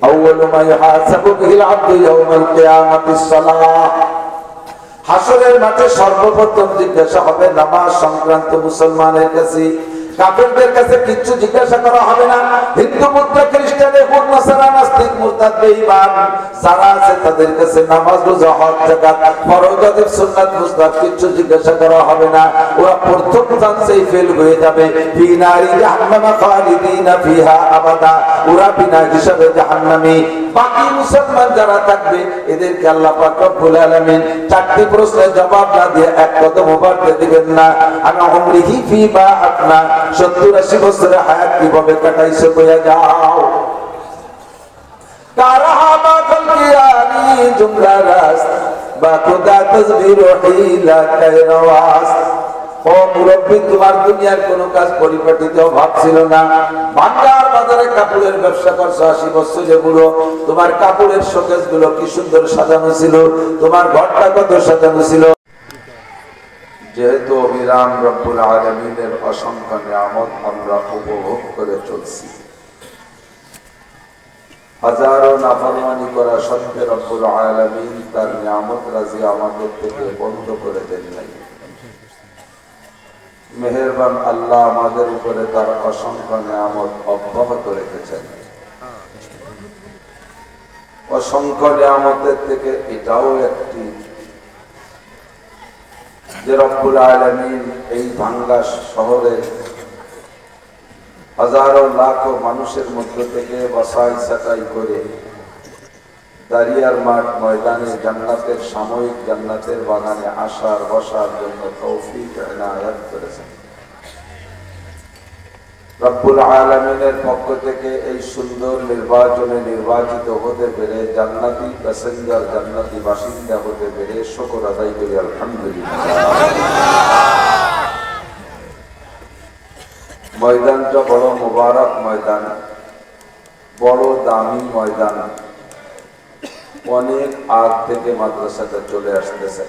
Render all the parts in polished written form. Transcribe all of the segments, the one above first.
আউয়ালু মা ইউহাসাবু বিহিল আবদু ইয়াউমাল কিয়ামাতিস সালাহ। হাসরের মাঠে সর্বপ্রথম জিজ্ঞাসা হবে নামাজ সংক্রান্ত মুসলমানের কাছে। কাফেরদের কাছে কিচ্ছু জিজ্ঞাসা করা হবে না। হিন্দু বৌদ্ধ খ্রিস্টান ইহুদ নাসারা নাস্তিক মুরতাদ বেঈমান যারা আছে তাদের কাছে নামাজ রোজা হজ যাকাত ফরজ ওয়াজিব সুন্নাত মুস্তাহাব কিচ্ছু জিজ্ঞাসা করা হবে না। ওরা প্রথম চান্সেই ফেল হয়ে যাবে। ফি নারি জাহান্নাম খালিদিনা ফিহা আবাদা, ওরা বিনা হিসাবে জাহান্নামী। বাকি মুসলমান যারা থাকবে এদেরকে আল্লাহ পাক রব্বুল আলামিন চারটি প্রশ্নের জবাব না দিয়ে এক কদম বাড়তে দিবেন না। আনা উমরিহি ফিমা আফনা, 70-80 বছরের হায়াত কিভাবে কাটাইছো কইয়া যাও। কারাহাবা খলকিয়ানি জুমলা রাস বা খুদা তাসবির হিলা কায়রাওয়াস। ও মুরব্বি, তোমার দুনিয়ার কোনো কাজ পরিপাটিত ভাব ছিল না। বাংলার বাজারে কাপড়ের ব্যবসা করছো 80 বছরে বুড়ো। তোমার কাপড়ের শোকেস গুলো কি সুন্দর সাজানো ছিল, তোমার ঘরটা কত সাজানো ছিল। যেহেতু অবিরাম রব্বুল আলামিনের অসংখ্য নিয়ামত আমরা উপভোগ করে চলছি, হাজারো নাফরমানি করা সত্ত্বেও রব্বুল আলামিন তার নিয়ামত রাজি আমাদের থেকে বন্ধ করে দেন নাই। মেহেরবান আল্লাহ আমাদের উপরে তার অসংখ্য নিয়ামত অব্যাহত রেখেছেন। অসংখ্য নিয়ামতের থেকে এটাও একটি যে রব্বুল আলামিন এই ভাঙ্গা শহরে হাজারো লাখো মানুষের মধ্য থেকে বাছাই ছাঁটাই করে দারিয়ার মাঠ ময়দানে জান্নাতের সাময়িক জান্নাতের বাগানে আসার বসার জন্য তৌফিক ইনায়াত করেছেন। রব্বুল আলামিনের পক্ষ থেকে এই সুন্দর নির্বাচনে নির্বাচিত হতে পেরে জান্নাতি প্যাসেঞ্জার জান্নাতি বাসিন্দা হতে পেরে শুকর আদায় করি আলহামদুলিল্লাহ। ময়দানটা বড় মুবারক ময়দান, বড় দামি ময়দান। অনেক আগ থেকে মাদ্রাসাটা চলে আসতেছে।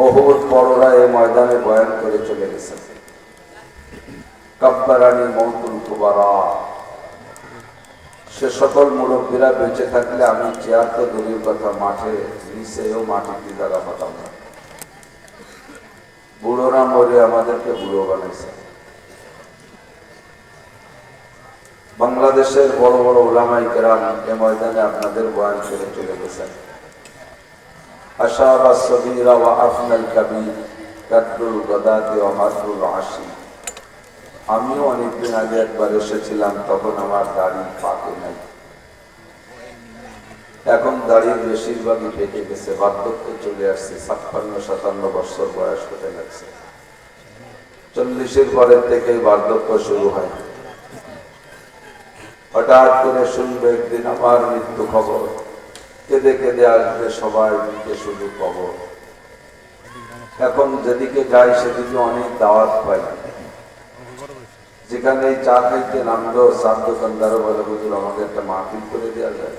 বহুত বড়রা এই ময়দানে বয়ান করে চলে গেছে। কাব্বারানি মওতুল কুবারা, সে সকল মুরব্বীরা বেঁচে থাকলে আমি চেয়ার তো দূরের কথা মাঠে নিচেও মাটিতে জায়গা পাতাম না। বুড়োরা মরে আমাদেরকে বুড়ো বানাইছে। বাংলাদেশের বড় বড় উলামায়ে কেরাম এই ময়দানে আপনাদের বয়ান করে চলে গেছেন। আশাবা সগীরা ওয়া আফনাল কাবীর কাদরুল গাদাতি ওয়া মাদরুল আশি। আমিও অনেকদিন আগে একবার এসেছিলাম, তখন আমার দাড়ি পাকে নাই। এখন দাড়ির বেশিরভাগই পেকে গেছে, বার্ধক্যে চলে আসছে। 56-57 বছর বয়স হতে লাগছে। 40-এর পরের থেকেই বার্ধক্য শুরু হয়। হঠাৎ করে শুনবে একদিন আমার মৃত্যু খবর, কেঁদে কেঁদে আসবে সবাই, দিকে শুধু খবর। এখন যেদিকে যাই সেদিকে অনেক দাওয়াত পাই। যেখানে চা খাইতে নামলো চার দোকানদারও বলে, হুজুর আমাকে একটা মাহফিল করে দেওয়া যায়।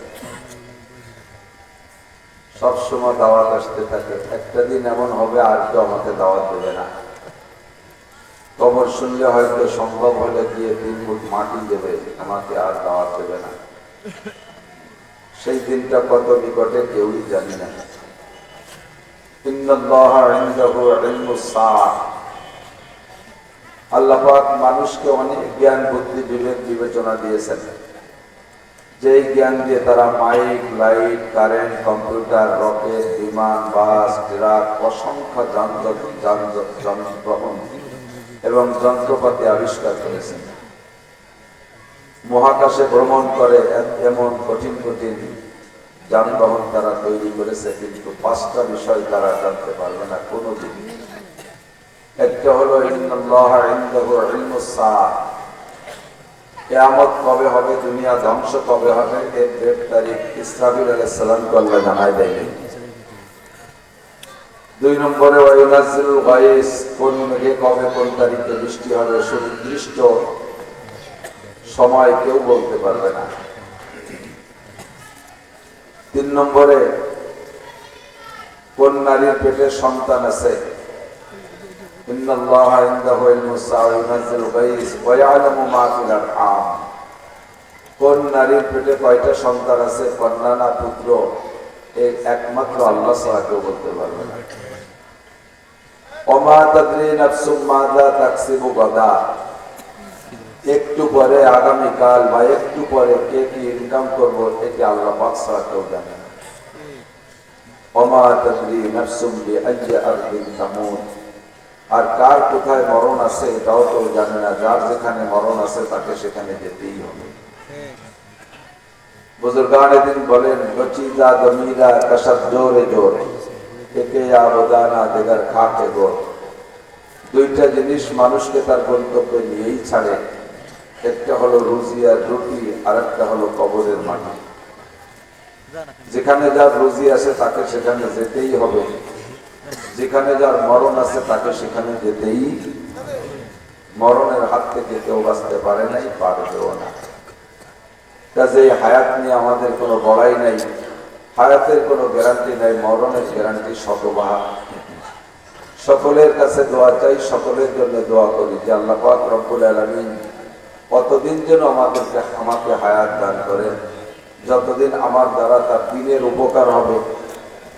সবসময় দাওয়াত আসতে থাকে। একটা দিন এমন হবে আর কেউ আমাকে দাওয়াত দেবে না। খবর শুনলে হয়তো সম্ভব হলে গিয়ে 3 ফুট মাটি দেবে, আমাকে আর দাওয়াত দেবে না। সেই দিনটা কত নিকটে কেউই জানি না। ইন্নাল্লাহা ইনদাহু ইলমুস সাআহ। আল্লাহ পাক মানুষকে অনেক জ্ঞান বুদ্ধি বিবেক বিবেচনা দিয়েছেন, যেই জ্ঞান দিয়ে তারা mic, light, current, computer, rocket, বিমান, বাস, ট্রাক, অসংখ্য যানবাহন এবং যন্ত্রপাতি আবিষ্কার করেছেন। মহাকাশে ভ্রমণ করে এমন কঠিন কঠিন যানবাহন তারা তৈরি করেছে, কিন্তু 5টা বিষয় তারা জানতে পারবে না কোনোদিন। একটা হলো ইন্নাল্লাহা ইনদাহু ইলমুস সাআহ। কিয়ামত কবে হবে, দুনিয়া ধ্বংস কবে হবে, এর ডেট তারিখ ইসরাফিল আলাইহিস সালামকে আল্লাহ জানায় দেয়নি। 2 নম্বরে ওয়া ইউনাজ্জিলুল গায়স, কোন মেঘে কবে কোন তারিখে বৃষ্টি হবে সুনির্দিষ্ট সময় কেউ বলতে পারবে না। 3 নম্বরে কোন নারীর পেটে সন্তান আছে। ইন্নাল্লাহা ইনদাহু ইলমুস সাআহ ওয়া ইউনাজ্জিলুল গায়স ওয়া ইয়ালামু মা ফিল আরহাম। কোন নারীর পেটে কয়টা সন্তান আছে, কন্যা না পুত্র, এই একমাত্র আল্লাহ ছাড়া কেউ বলতে পারবে না। ওমা তাদরি নাফসুম মাযা তাকসিবু গাদা, একটু পরে আগামীকাল বা একটু পরে কে কি ইনকাম করবো এটা আল্লাহ পাক ছাড়া কেউ জানে না। ওমা তাদরি নাফসুম বিআইয়ি আরদিন তামুত, আর কার কোথায় মরণ আছে এটাও কেউ জানে না। যার যেখানে মরণ আছে তাকে সেখানে যেতেই হবে। বুজুর্গানে দিন বলেন, বচিদা দমিরা কশব জোরে জোরে একে আবদানা দেগার খাকে গোর। দুইটা জিনিস মানুষকে তার গন্তব্যে নিয়েই ছাড়ে, একটা হলো রুজি আর রুটি, আর একটা হলো কবরের মাটি। যেখানে যার রুজি আছে তাকে সেখানে যেতেই হবে, যেখানে যার মরণ আছে তাকে সেখানে যেতেই। মরণের হাত থেকে কেউ বাঁচতে পারে নাই, পারবেও না। কাজে হায়াত নিয়ে আমাদের কোনো বড়াই নাই, হায়াতের কোনো গ্যারান্টি নাই, মরণের গ্যারান্টি শতভাগ। সকলের কাছে দোয়া চাই, সকলের জন্য দোয়া করি যে আল্লাহ পাক রব্বুল আলামিন কতদিন যেন আমাকে হায়াত দান করেন, যতদিন আমার দ্বারা তার দ্বীনের উপকার হবে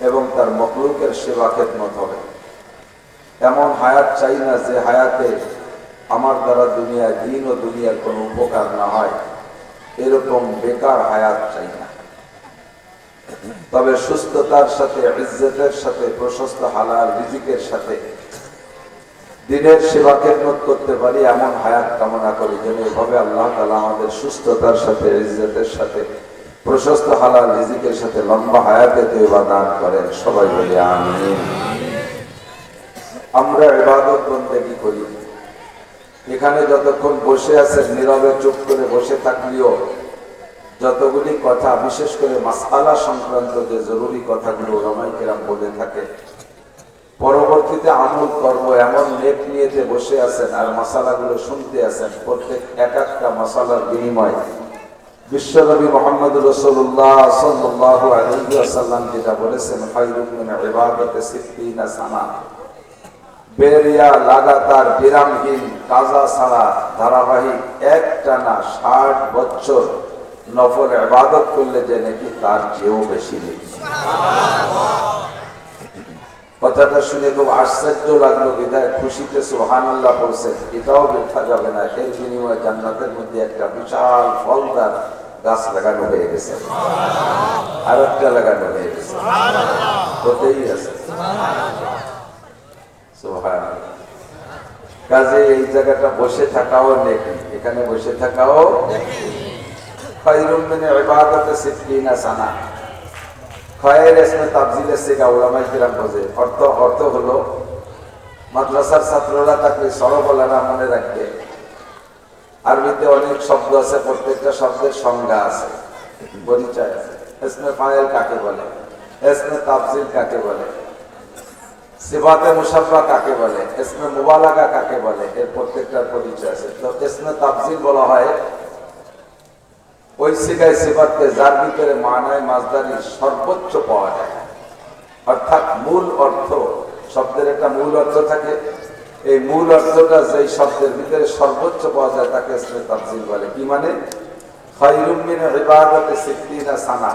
এবং তার মখলুকের সেবা খেদমত হবে। এমন হায়াত চাই না যে হায়াতে আমার দ্বারা দুনিয়ায় দিন ও দুনিয়ার কোনো উপকার না হয়, এরকম বেকার হায়াত চাই না। তবে সুস্থতার সাথে, ইজ্জতের সাথে, প্রশস্ত হালাল রিজিকের সাথে দিনের সেবা খেদমত করতে পারি এমন হায়াত কামনা করি, যেন এভাবে আল্লাহ তাআলা আমাদের সুস্থতার সাথে, ইজ্জতের সাথে, প্রশস্ত হালাল রিজিকের সাথে লম্বা হায়াতে তওবা দান করেন। সবাই বলি আমিন। আমরা ইবাদত বন্দেগী করি, এখানে যতক্ষণ বসে আছেন নীরবে চুপ করে বসে থাকলেও যতগুলি কথা, বিশেষ করে মাসআলা সংক্রান্ত যে জরুরি কথাগুলো উলামায়ে কেরাম বলে থাকে, পরবর্তীতে আমল করব এমন নেক নিয়েতে বসে আছেন আর মাসালাগুলো শুনতে আছেন। প্রত্যেক এক একটা মাসালার বিনিময়ে বিশ্বনবী মুহাম্মদুর রাসূলুল্লাহ সাল্লাল্লাহু আলাইহি ওয়াসাল্লাম যেটা বলেছেন, খায়রুম মিন ইবাদাতি সিত্তিনা সানা, বেরিয়া লাগাতার বিরামহীন কাজা ছাড়া ধারাবাহিক একটানা 60 বছর নফল ইবাদত করলে যে নাকি তার চেয়েও বেশি নেকি। কথাটা শুনে খুব আশ্চর্য লাগলো, বিদায় খুশিতে সুবহানাল্লাহ বলছেন, এটাও বৃথা যাবে না। এর বিনিময়ে জান্নাতের মধ্যে একটা বিশাল ফলদার গাছ লাগানো হয়ে গেছে, আর একটা লাগানো হয়ে গেছে, হতেই আছে। সুবহানাল্লাহ। কাজে এই জায়গাটা বসে থাকাও নেকি, এখানে বসে থাকাও খায়রুম মিন ইবাদাতি সিত্তিনা সানা। খয়ের ইসমে তাফজিলের সিগা উলামায়ে কিরাম বোঝে। অর্থ হলো, মাদ্রাসার ছাত্ররা তাকে সরবলারা মনে রাখবে, আরবিতে অনেক শব্দ আছে, প্রত্যেকটা শব্দের সংজ্ঞা আছে, পরিচয় আছে। ইসমে ফাইল কাকে বলে, ইসমে তাফজিল কাকে বলে, সিফাতে মুশাব্বা কাকে বলে, ইসমে মুবালাগা কাকে বলে, এর প্রত্যেকটার পরিচয় আছে। তো ইসমে তাফজিল বলা হয় ওই সিগায় সিফাতকে যার ভিতরে মানায় মাজদারি সর্বোচ্চ পাওয়া যায়, অর্থাৎ মূল অর্থ। শব্দের একটা মূল অর্থ থাকে, এই মূল অর্থটা যেই শব্দের ভিতরে সর্বোচ্চ পাওয়া যায় তাকে ইসমে তাফজিল বলে। কি মানে? খায়রুম মিন ইবাদাতি সিত্তিনা সানা।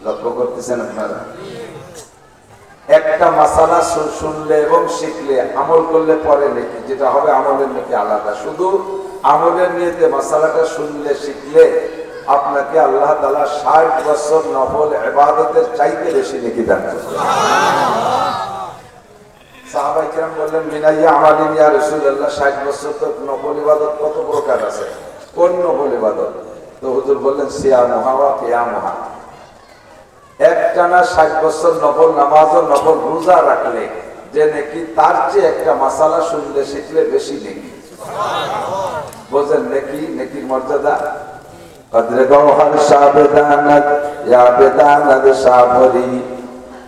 লক্ষ্য করতেছেন আপনারা? একটা মাসালা শুনলে এবং শিখলে, আমল করলে পরে নেকি, যেটা হবে আমলের নেকি আলাদা। শুধু আমলের নিয়তে মাসালাটা শুনলে শিখলে আপনাকে আল্লাহ তাআলা 60 বছর নফল ইবাদতের চাইতে বেশি নেকি দান করবেন। সাহাবায়ে কেরাম বললেন, মিনাইয়া আমালিন ইয়া রাসূলুল্লাহ, 60 বছর তো নফল ইবাদত কত প্রকার আছে, কোন নফল ইবাদত? তো হুজুর বললেন, সিয়ামুহা ওয়া কিয়ামুহা। একটানা 60 বছর নফল নামাজ ও নফল রোজা রাখলে যে নাকি তার চেয়ে একটা মাসালা শুনলে শিখলে বেশি নেকি। বোঝেন নেকি, নেকির মর্যাদা। কদরে গওহর শাহবেদানত ইয়া বেদানত শাহরি,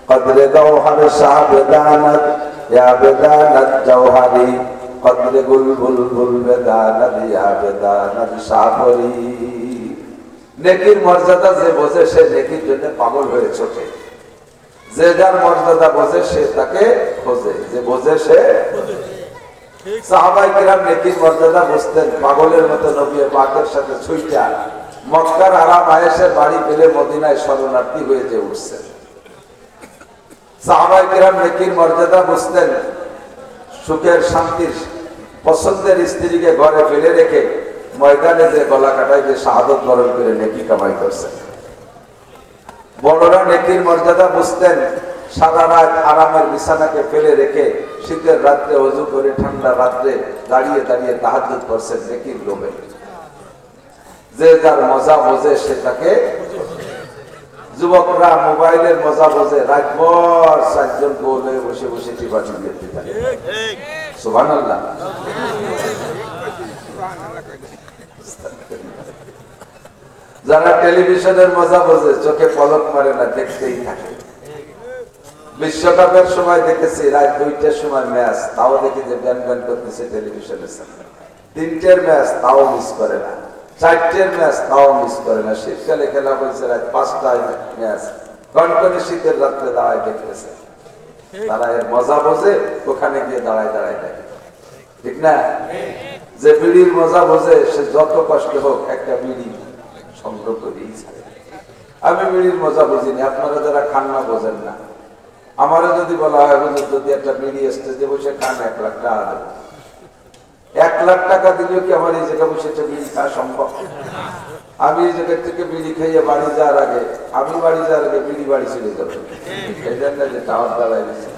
কদরে গওহর শাহবেদানত ইয়া বেদানত জওহরি, কদরে বুলবুল বেদানত ইয়া বেদানত শাহরি। নেকির মর্যাদা যে বোঝে সে নেকির জন্য পাগল হয়ে ছোটে, যে যার মর্যাদা বোঝে সে তাকে খোঁজে, যে বোঝে সে। সাহাবায়ে কিরাম নেকির মর্যাদা বুঝতেন, পাগলের মতো নবী পাকের সাথে ছুঁইটা মক্কার আরাম আয়েশের বাড়ি পেলে মদিনায় শরণার্থী হয়ে যে উঠছেন। সাহাবায়ে কিরাম নেকির মর্যাদা বুঝতেন, সুখের শান্তির পছন্দের স্ত্রীকে ঘরে ফেলে রেখে ময়দানে যে গলা কাটায় যে শাহাদত বরণ করে নেকি কামাই করছেন। বড়রা নেকির মর্যাদা বুঝতেন, সারা রাত আরামের বিছানাকে ফেলে রেখে শীতের রাত্রে ওযু করে ঠান্ডা রাত্রে দাঁড়িয়ে দাঁড়িয়ে তাহাজ্জুদ করছেন নেকির লোভে। যে যার মজা বোঝে সে তাকে। যুবকরা মোবাইলের মজা বোঝে, রাতভর চারজন বলে বসে বসে টিপাটিপি দেখতে থাকে। সুবহানাল্লাহ। যারা টেলিভিশনের মজা বোঝে চোখে পলক মারে না, দেখতেই থাকে। বিশ্বকাপের সময় দেখেছি রাত 2টার সময় ম্যাচ, তাও দেখি যে ব্যান ব্যান করতেছে টেলিভিশনের সামনে। 3টের ম্যাচ তাও মিস করে না, 4টের ম্যাচ তাও মিস করে না। শীতকালে খেলা হয়েছে রাত 5টায় ম্যাচ, কনকনে শীতের রাত্রে দাঁড়ায় দেখতেছে। তারা এর মজা বোঝে, ওখানে গিয়ে দাঁড়ায় দাঁড়ায় দেখে, ঠিক না? যে বিড়ির মজা বোঝে সে যত কষ্ট হোক একটা বিড়ি সংগ্রহ করেই ছাড়ে। আমি বিড়ির মজা বুঝিনি, আপনারা যারা খান না বোঝেন না। আমারও যদি বলা হয় হুজুর যদি একটা বিড়ি স্টেজে বসে খান 1 লাখ টাকা দেব, 1 লাখ টাকা দিলেও কি আমার এই জায়গায় বসে বিড়ি খাওয়া সম্ভব? আমি এই জায়গা থেকে বিড়ি খাইয়ে বাড়ি যাওয়ার আগে, আমি বাড়ি যাওয়ার আগে বিড়ি বাড়ি চলে যাবো। এই জন্য যে টাওয়ার দাঁড়ায় গেছে,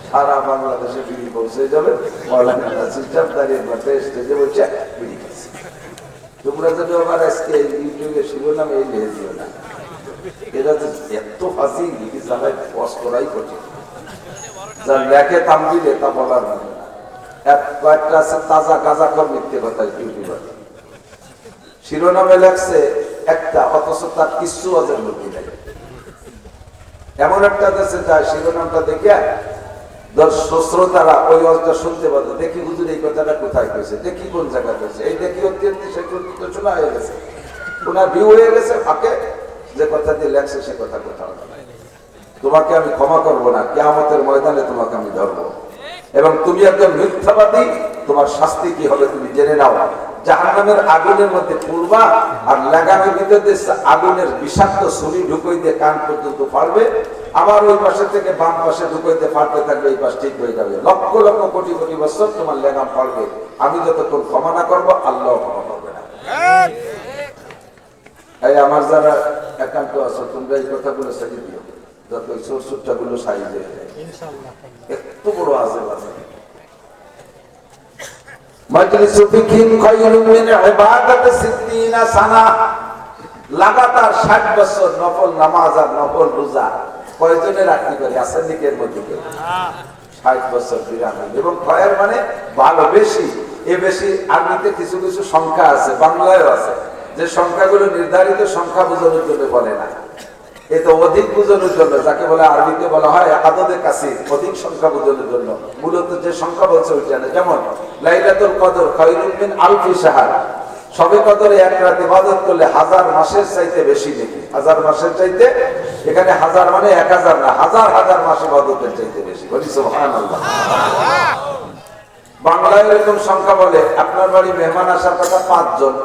সারা বাংলাদেশে বিড়ি পৌঁছে যাবে। মৌলানা সিস্টেম দাঁড়িয়ে স্টেজে বসে বিড়ি খাচ্ছে। তোমরা যদি আবার আজকে ইউটিউবে শিরোনাম এই লিখে দিও না, এরা যে এত ফাঁসি লিখি জায়গায় পজ করাই কঠিন। যার লেখে থাম দিলে তা বলার মানে না। কয়েকটা আছে তাজা গাঁজাখোর মিথ্যে কথা ইউটিউবার, শিরোনামে লেখছে একটা, অথচ তার কিছু অজের মধ্যে নেই। এমন একটা দেশে যায় শিরোনামটা দেখে শ্রোতারা ওই অজটা শুনতে পারে, দেখি হুজুর এই কথাটা কোথায় কইছে, দেখি কোন জায়গায় কইছে, এই দেখি অত্যন্ত সে শোনা হয়ে গেছে, ওনার ভিউ হয়ে গেছে ফাঁকে, যে কথা দিয়ে লেখছে সে কথা কোথাও নাই। তোমাকে আমি ক্ষমা করবো না, কিয়ামতের ময়দানে তোমাকে আমি ধরবো, এবং তুমি একজন মিথ্যাবাদী, তোমার শাস্তি কি হবে তুমি জেনে নাও। জাহান্নামের আগুনের মধ্যে পূর্বা, আর লাগামের ভিতরে আগুনের বিষাক্ত ছুরি ঢুকাই দিয়ে কান পর্যন্ত পারবে, আবার ওই পাশে থেকে বাম পাশে ঢুকাইতে পারতে থাকবে, এই পাশ ঠিক হয়ে যাবে। লক্ষ লক্ষ কোটি কোটি বছর তোমার লেগাম পারবে, আমি যতক্ষণ ক্ষমা না করবো আল্লাহ ক্ষমা করবে না। এই আমার যারা একান্ত আছো তোমরা এই কথাগুলো সাজিয়ে দিও, যত সুরটা গুলো সাজিয়ে দেয় একটু বড় আছে বাজে। লাগাতার 60 বছর নফল নামাজ আর নফল রোজা কয়জনে রাখতে পারি? আছেন নাকি এর মধ্যে? 60 বছর বিরামি, এবং কয়ের মানে ভালো বেশি। এ বেশি আরবিতে কিছু কিছু সংখ্যা আছে, বাংলায়ও আছে, যে সংখ্যাগুলো নির্ধারিত সংখ্যা বোঝানোর জন্য বলে না, এ তো অধিক বোঝানোর জন্য, যাকে বলে আরবিতে বলা হয় আদদে কাসির, অধিক সংখ্যা বোঝানোর জন্য। মূলত যে সংখ্যা বলছে ওইটা না। যেমন লাইলাতুল কদর খায়রুম মিন আলফি শাহর, সবে কদরে 1 রাত ইবাদত করলে 1000 মাসের চাইতে বেশি নাকি? 1000 মাসের চাইতে, এখানে 1000 মানে 1000 না, হাজার হাজার মাস ইবাদতের চাইতে বেশি। বলি সুবহানাল্লাহ। বাংলায় এরকম সংখ্যা বলে, আপনার বাড়ি মেহমান আসার কথা 5 জন,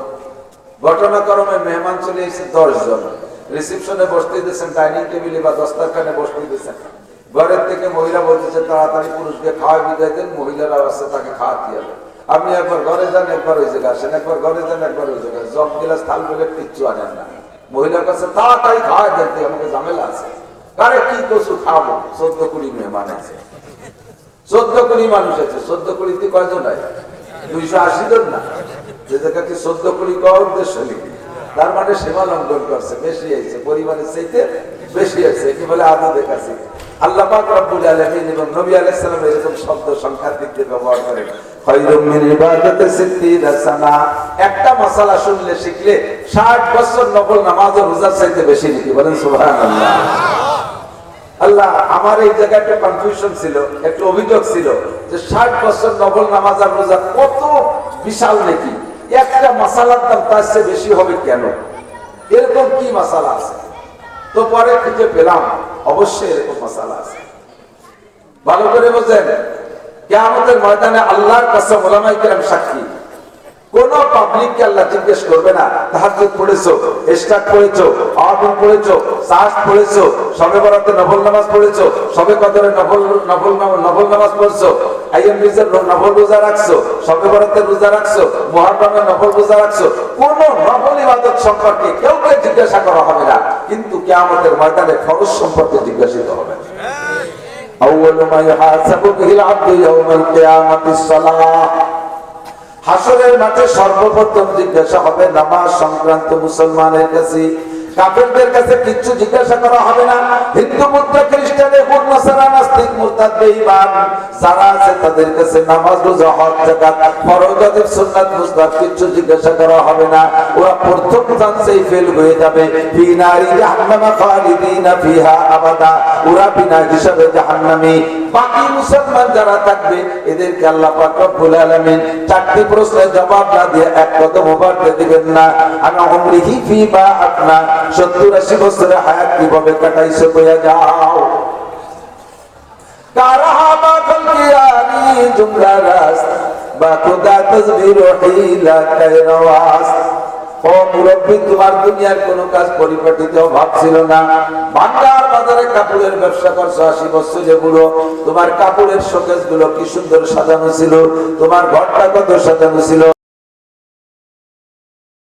ঘটনাক্রমে মেহমান চলে এসেছে 10 জন, রিসেপশনে বসতে দিয়েছেন, ডাইনিং টেবিলে বা দস্তরখানে বসতে দিয়েছেন, ঘরের থেকে মহিলা বলতেছে তাড়াতাড়ি পুরুষকে খাওয়া বিদায় দেন, মহিলারা আসছে তাকে খাওয়াতে হবে। আপনি একবার ঘরে যান, একবার ওই জায়গায় আসেন, একবার ঘরে যান, একবার ওই জায়গায়, জগ গিলাস থাল বেলে কিচ্ছু আনেন না। মহিলার কাছে তাড়াতাড়ি খাওয়া দেন, আমাকে ঝামেলা আছে। আরে কি কচু খাবো, 14-20 মেহমান আছে, 14-20 মানুষ আছে। 14-20 কয়জন হয়? 280 জন না, যে জায়গাকে 14-20 কওয়ার উদ্দেশ্য নেই, তার মানে সীমা লঙ্ঘন করছে, বেশি হয়েছে, পরিমাণের চাইতে বেশি হয়েছে, কি বলে আদতে কাছে। আল্লাহ পাক রব্বুল আলামিন এবং নবী আলাইহিস সালাম এরকম শব্দ সংখ্যার দিক দিয়ে ব্যবহার করেন। খায়রুম মিন ইবাদাতি 60 সানা, একটা মাসালা শুনলে শিখলে 60 বছর নফল নামাজ ও রোজার চাইতে বেশি নাকি? বলেন সুবহানাল্লাহ। আল্লাহ, আমার এই জায়গাটা কনফিউশন ছিল, একটু অভিযোগ ছিল যে 60 বছর নফল নামাজ আর রোজা কত বিশাল নাকি, একটা মাসালার দাম তার চেয়ে বেশি হবে কেন? এরকম কি মাসালা আছে? তো পরে খুঁজে পেলাম অবশ্যই এরকম মাসালা আছে। ভালো করে বোঝেন, কিয়ামতের ময়দানে আল্লাহর কাছে উলামায়ে কেরাম সাক্ষী, কোন পাবলিককে আল্লাহ জিজ্ঞেস করবে না তাহাজ্জুদ পড়েছো, ইশরাক পড়েছো, আওয়াবিন পড়েছো, সাজ পড়েছো, শবে বরাতে নফল নামাজ পড়েছো, শবে কদরে নফল নামাজ পড়ছো, আইয়াম বিজের নফল রোজা রাখছো, শবে বরাতে রোজা রাখছো, মুহররমে নফল রোজা রাখছো, কোন নফল ইবাদত সম্পর্কে কেউকে জিজ্ঞাসা করা হবে না, কিন্তু কিয়ামতের ময়দানে ফরজ সম্পর্কে জিজ্ঞাসিত হবে। আউয়ালু মা ইউহাসাবু বিহিল আবদু ইয়াউমাল কিয়ামাতিস সালাহ। হাসরের মাঠে সর্বপ্রথম জিজ্ঞাসা হবে নামাজ সংক্রান্ত মুসলমানের কাছে। কাফেরদের কাছে কিচ্ছু জিজ্ঞাসা করা হবে না। হিন্দু বৌদ্ধ খ্রিস্টান ইহুদ নাসারা নাস্তিক মুরতাদ বেঈমান যারা আছে তাদের কাছে নামাজ রোজা হজ যাকাত ফরজ ওয়াজিব সুন্নাত মুস্তাহাব কিচ্ছু জিজ্ঞাসা করা হবে না। ওরা প্রথম চান্সেই ফেল হয়ে যাবে। ফি নারি জাহান্নাম খালিদিনা ফিহা আবাদা, ওরা বিনা হিসাবে জাহান্নামী। বাকি মুসলমান যারা থাকবে এদেরকে আল্লাহ পাক রব্বুল আলামিন চারটি প্রশ্নের জবাব না দিয়ে এক কদম বাড়তে দিবেন না। আনা উমরিহি ফিমা আপনা, 70-80 বছরের হায়াত কিভাবে কাটাইছো কইয়া যাও। কারাহা মা খালকিয়ানি জুমলা রাস বা খুদা তাসবির হিলা কায়রাওয়াস। ও মুরব্বী, তোমার দুনিয়ার কোন কাজ পরিপাটিত অভাব ছিল না। বাংলার বাজারে কাপড়ের ব্যবসা করছো 80 বছরে বুড়ো, তোমার কাপড়ের শোকেস গুলো কি সুন্দর সাজানো ছিল, তোমার ঘরটা কত সাজানো ছিল।